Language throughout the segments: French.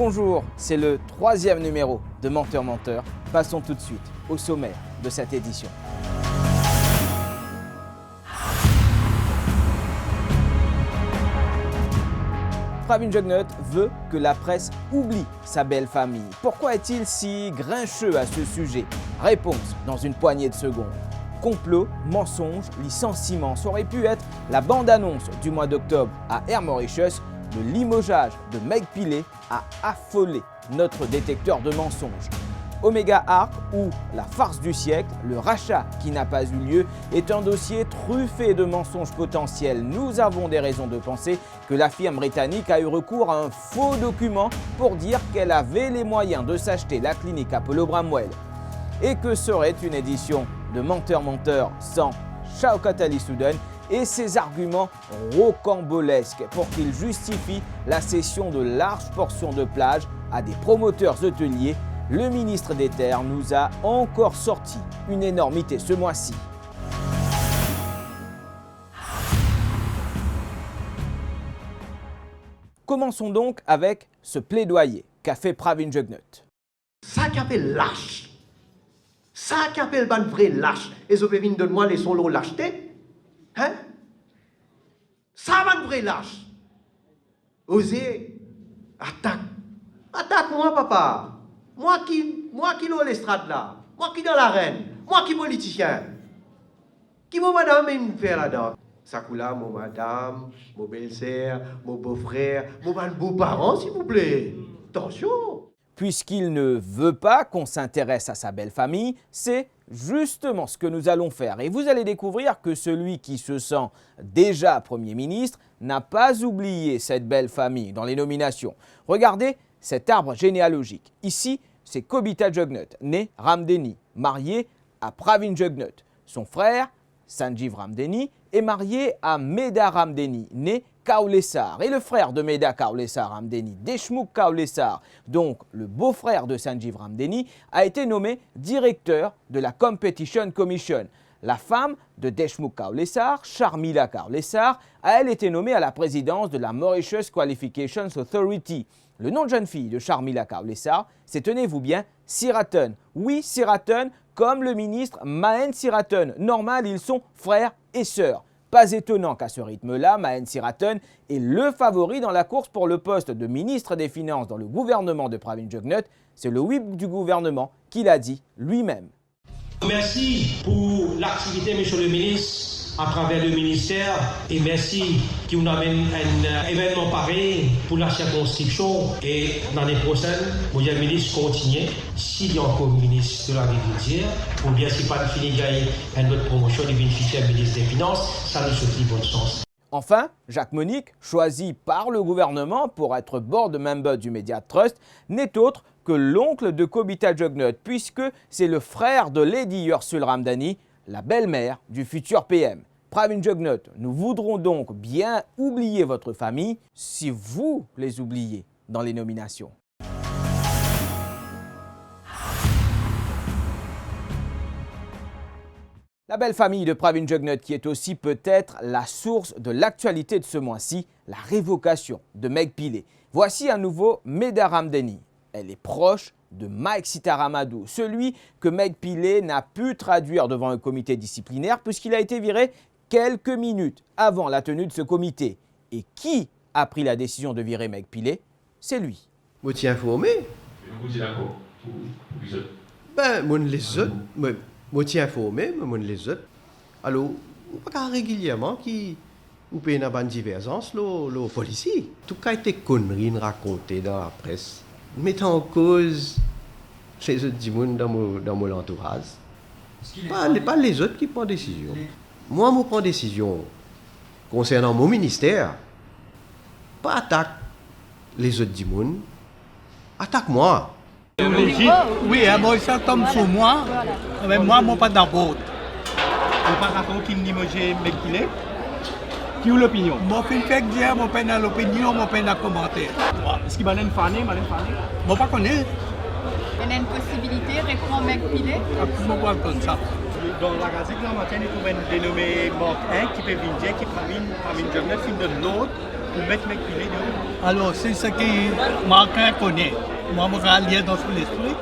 bonjour, c'est le 3e numéro de Menteur Menteur. Passons tout de suite au sommaire de cette édition. Pravin Jugnauth veut que la presse oublie sa belle famille. Pourquoi est-il si grincheux à ce sujet? Réponse dans une poignée de secondes. Complot, mensonge, licenciement, ça aurait pu être la bande-annonce du mois d'octobre à Air Mauritius. Le limogeage de Meg Pilet a affolé notre détecteur de mensonges. Omega Arc ou la farce du siècle, le rachat qui n'a pas eu lieu, est un dossier truffé de mensonges potentiels. Nous avons des raisons de penser que la firme britannique a eu recours à un faux document pour dire qu'elle avait les moyens de s'acheter la clinique Apollo Bramwell. Et que serait une édition de Menteur Menteur sans Shaukat Ali Soudane et ses arguments rocambolesques pour qu'il justifie la cession de larges portions de plage à des promoteurs hôteliers? Le ministre des Terres nous a encore sorti une énormité ce mois-ci. Commençons donc avec ce plaidoyer qu'a fait Pravin Jugnauth. Ça qui appelle lâche. Ça qui appelle ban vrai lâche. Et ça peut venir de moi les solos lâcheté. Hein? Ça ban vrai lâche. Osez, attaque. Attaque-moi, papa. Moi qui dans l'estrade là. Moi qui dans l'arène. Moi qui politicien. Qui mon madame et me faire là-dedans. Ça coule là, mon madame, mon belle-sœur, mon beau-frère, mon beau-parent, s'il vous plaît. Attention. Puisqu'il ne veut pas qu'on s'intéresse à sa belle famille, c'est justement ce que nous allons faire. Et vous allez découvrir que celui qui se sent déjà Premier ministre n'a pas oublié cette belle famille dans les nominations. Regardez cet arbre généalogique. Ici, c'est Kobita Jugnauth, né Ramdeni, marié à Pravin Jugnauth. Son frère, Sanjeev Ramdeni, est marié à Meda Ramdeni, né Kaulesar. Et le frère de Meda Kaulesar Ramdeni, Deshmukh Kaulesar, donc le beau-frère de Sanjeev Ramdeni, a été nommé directeur de la Competition Commission. La femme de Deshmukh Kaulesar, Sharmila Kaulesar, a elle été nommée à la présidence de la Mauritius Qualifications Authority. Le nom de jeune fille de Sharmila Kaulesar, c'est, tenez-vous bien, Siraton. Oui, Siraton, comme le ministre Mahen Siraton. Normal, ils sont frères et sœurs. Pas étonnant qu'à ce rythme-là, Mahen Siraton est le favori dans la course pour le poste de ministre des Finances dans le gouvernement de Pravin Jugnauth. C'est le whip du gouvernement qui l'a dit lui-même. Merci pour l'activité, monsieur le ministre, à travers le ministère, et merci qui nous amène un événement pareil pour la circonscription. Et l'année prochaine, monsieur le ministre continue, s'il y a encore ministre de l'Agriculture, ou bien si pas fini de gagner une autre promotion de bénéficiaire ministre des Finances, ça nous souhaite bonne chance. Enfin, Jacques Monique, choisi par le gouvernement pour être board member du Media Trust, n'est autre que l'oncle de Kobita Jugnauth, puisque c'est le frère de Lady Ursul Ramdani, la belle-mère du futur PM. Pravin Jugnauth, nous voudrons donc bien oublier votre famille si vous les oubliez dans les nominations. La belle famille de Pravin Jugnauth qui est aussi peut-être la source de l'actualité de ce mois-ci, la révocation de Meg Pilet. Voici à nouveau Meda Ramdeni. Elle est proche de Mike Sitaramadou, celui que Meg Pilet n'a pu traduire devant un comité disciplinaire puisqu'il a été viré quelques minutes avant la tenue de ce comité. Et qui a pris la décision de virer Meg Pilet? C'est lui. Vous t'y informé? Vous dites d'accord? Ben, moi les autres, moi t'y informé, moi les autres. Alors, on pas régulièrement qui ou peut y avoir une divergence le policier. Tout cas été conneries racontées dans la presse, mettant en cause les autres du monde dans mon entourage. Pas les autres qui prennent décision. Moi, je prends décision concernant mon ministère. Pas attaque les autres du monde. Attaque-moi. Oui, moi, ça tombe sur moi. Mais moi, je ne suis pas d'accord. Je ne suis pas d'accord qu'il me dise Meg Pilet. Qui a l'opinion? Moi, je fais dire, je suis dans l'opinion, je suis dans le commentaire. Est-ce qu'il va aller faner? Je ne pas connaître. Il y a une possibilité, reprendre Meg Pilet? Je ne vois pas comme ça. Dans la gazette, là, matin, il faut dénommer Mark 1 qui peut venir, qui Pravin Jugnauth, film de l'autre. pour mettre McKinley dehors. Alors, c'est ce que Marquin connaît. Moi, je vais lire dans son esprit.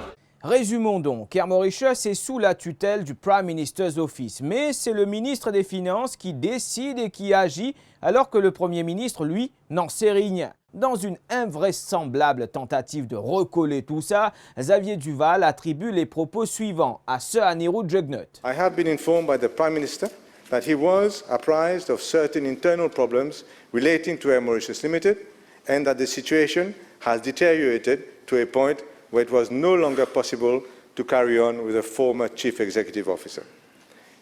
Résumons donc, Air Mauritius est sous la tutelle du Prime Minister's Office, mais c'est le ministre des Finances qui décide et qui agit, alors que le Premier ministre, lui, n'en sait rien. Dans une invraisemblable tentative de recoller tout ça, Xavier Duval attribue les propos suivants à Sir Anirudh Jugnauth. I have been informed by the Prime Minister that he was apprised of certain internal problems relating to Air Mauritius Limited and that the situation has deteriorated to a point where it was no longer possible to carry on with a former Chief Executive Officer.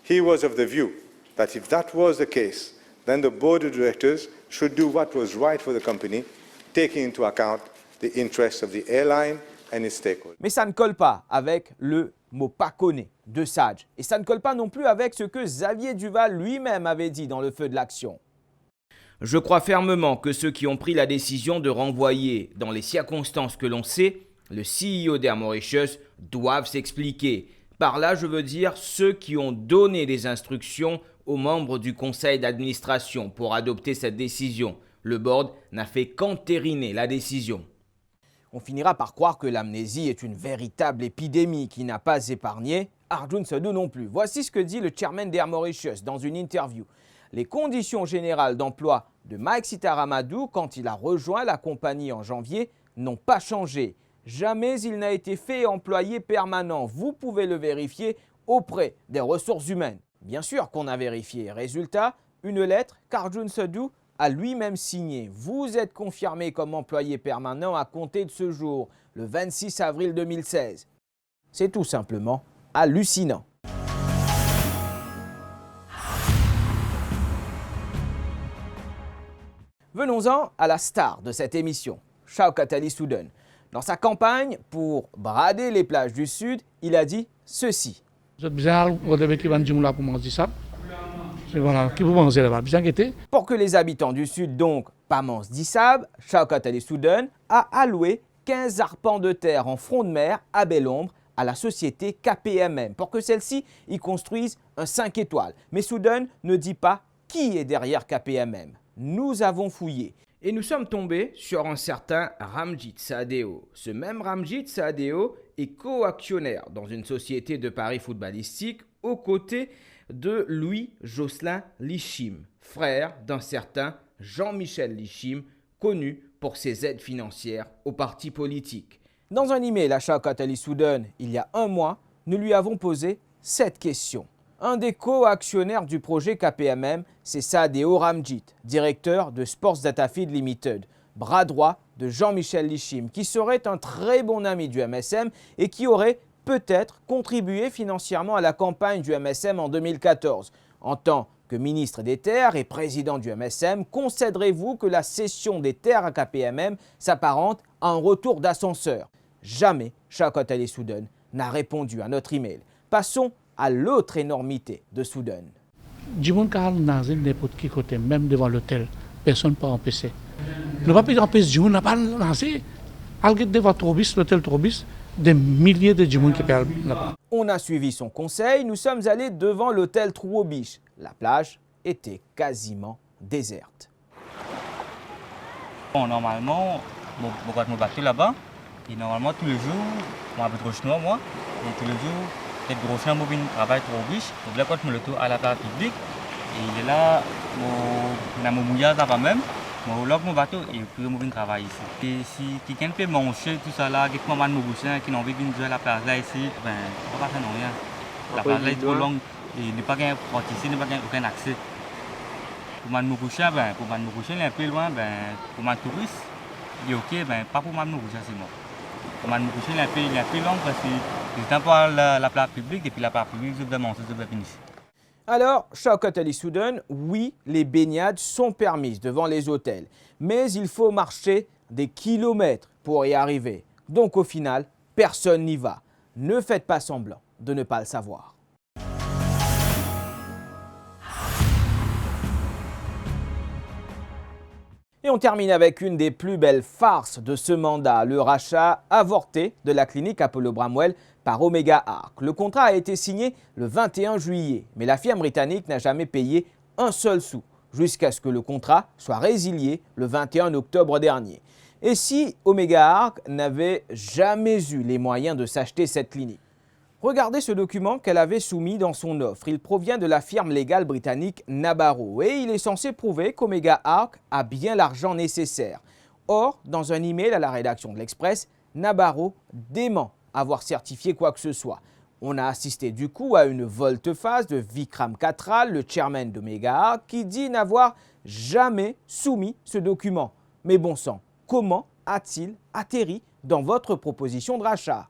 He was of the view that if that was the case, then the Board of Directors should do what was right for the company, taking into account the interests of the airline and its stakeholders. Mais ça ne colle pas avec le mot pakone de Saj. Et ça ne colle pas non plus avec ce que Xavier Duval lui-même avait dit dans le feu de l'action. Je crois fermement que ceux qui ont pris la décision de renvoyer dans les circonstances que l'on sait, le CEO d'Air Mauritius doivent s'expliquer. Par là, je veux dire ceux qui ont donné des instructions aux membres du conseil d'administration pour adopter cette décision. Le board n'a fait qu'entériner la décision. On finira par croire que l'amnésie est une véritable épidémie qui n'a pas épargné Arjun Sudhu non plus. Voici ce que dit le chairman d'Air Mauritius dans une interview. Les conditions générales d'emploi de Mike Sitaramadou quand il a rejoint la compagnie en janvier n'ont pas changé. Jamais il n'a été fait employé permanent. Vous pouvez le vérifier auprès des ressources humaines. Bien sûr qu'on a vérifié. Résultat, une lettre qu'Arjun Sudhu a lui-même signée. Vous êtes confirmé comme employé permanent à compter de ce jour, le 26 avril 2016. C'est tout simplement hallucinant. Venons-en à la star de cette émission, Shaukat Ali Soudane. Dans sa campagne pour brader les plages du Sud, il a dit ceci. Pour que les habitants du Sud, donc Pamans Dissab, Shaukat Ali Soudane a alloué 15 arpents de terre en front de mer à Belle-Ombre à la société KPMM pour que celle-ci y construise un 5 étoiles. Mais Soudane ne dit pas qui est derrière KPMM. Nous avons fouillé. Et nous sommes tombés sur un certain Ramjit Saadeo. Ce même Ramjit Saadeo est co-actionnaire dans une société de paris footballistique aux côtés de Louis Jocelyn Lichim, frère d'un certain Jean-Michel Lichim, connu pour ses aides financières aux partis politiques. Dans un email à Shaukat Ali Soudane, il y a un mois, nous lui avons posé cette question. Un des co-actionnaires du projet KPMM, c'est Saadeo Ramjit, directeur de Sports Data Feed Limited, bras droit de Jean-Michel Lichim, qui serait un très bon ami du MSM et qui aurait peut-être contribué financièrement à la campagne du MSM en 2014. En tant que ministre des Terres et président du MSM, concéderez-vous que la cession des terres à KPMM s'apparente à un retour d'ascenseur? Jamais Shaukat Ali Soudane n'a répondu à notre email. Passons à l'autre énormité de Soudane. Jimon Karl Nazil n'importe qui côté, même devant l'hôtel, personne ne peut empêcher. Ne va pas empêcher Jimon n'a pas lancé. Alguet devant Trobis, l'hôtel Trobis, des milliers de Jimon qui perdent là-bas. On a suivi son conseil, nous sommes allés devant l'hôtel Trouobiche. La plage était quasiment déserte. Bon, normalement, je me battais là-bas. Et normalement, tous les jours, je m'habite au chinois, moi. Et tous les jours, peut-être gros chien, je travaille trop biche. Donc là, quand je me le tourne à la plage publique, et là, je me mouille avant même. Je lock mon bateau et puis je travaille ici. Et si quelqu'un peut manger tout ça là, quelqu'un m'a demandé qui n'a envie de jouer à la plage là ici, ben, on ne va pas faire rien. La plage là est trop longue et il n'y a pas qu'un porte ici, il n'y a pas aucun accès. Pour man Mouroucha, ben, pour man Mouroucha, il est un peu loin, ben, pour man touriste, il est ok, ben, pas pour man Mouroucha, c'est moi. Pour man Mouroucha, il est un peu long parce que c'est un peu la plage publique et puis la plage publique, je vais manger, je vais venir ici. Alors, Shaukat Ali Soudane, oui, les baignades sont permises devant les hôtels, mais il faut marcher des kilomètres pour y arriver. Donc au final, personne n'y va. Ne faites pas semblant de ne pas le savoir. Et on termine avec une des plus belles farces de ce mandat, le rachat avorté de la clinique Apollo Bramwell par Omega Arc. Le contrat a été signé le 21 juillet, mais la firme britannique n'a jamais payé un seul sou. jusqu'à ce que le contrat soit résilié le 21 octobre dernier. Et si Omega Arc n'avait jamais eu les moyens de s'acheter cette clinique? Regardez ce document qu'elle avait soumis dans son offre. Il provient de la firme légale britannique Nabarro et il est censé prouver qu'Omega Arc a bien l'argent nécessaire. Or, dans un email à la rédaction de l'Express, Nabarro dément avoir certifié quoi que ce soit. On a assisté du coup à une volte-face de Vikram Katral, le chairman d'Omega Arc, qui dit n'avoir jamais soumis ce document. Mais bon sang, comment a-t-il atterri dans votre proposition de rachat?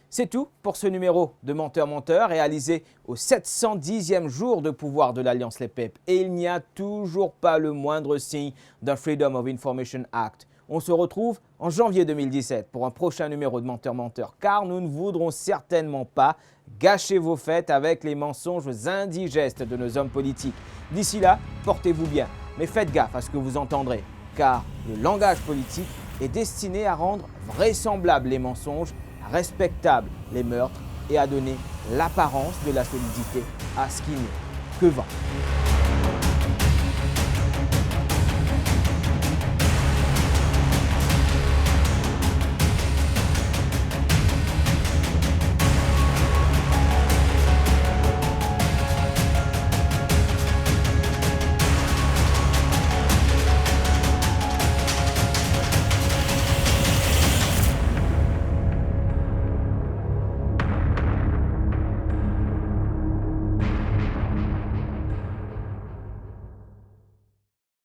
C'est tout pour ce numéro de Menteur réalisé au 710e jour de pouvoir de l'Alliance Les Peuples. Et il n'y a toujours pas le moindre signe d'un Freedom of Information Act. On se retrouve en janvier 2017 pour un prochain numéro de Menteur car nous ne voudrons certainement pas gâcher vos fêtes avec les mensonges indigestes de nos hommes politiques. D'ici là, portez-vous bien, mais faites gaffe à ce que vous entendrez car le langage politique est destiné à rendre vraisemblables les mensonges, respectable les meurtres et à donner l'apparence de la solidité à ce qui n'est que vent.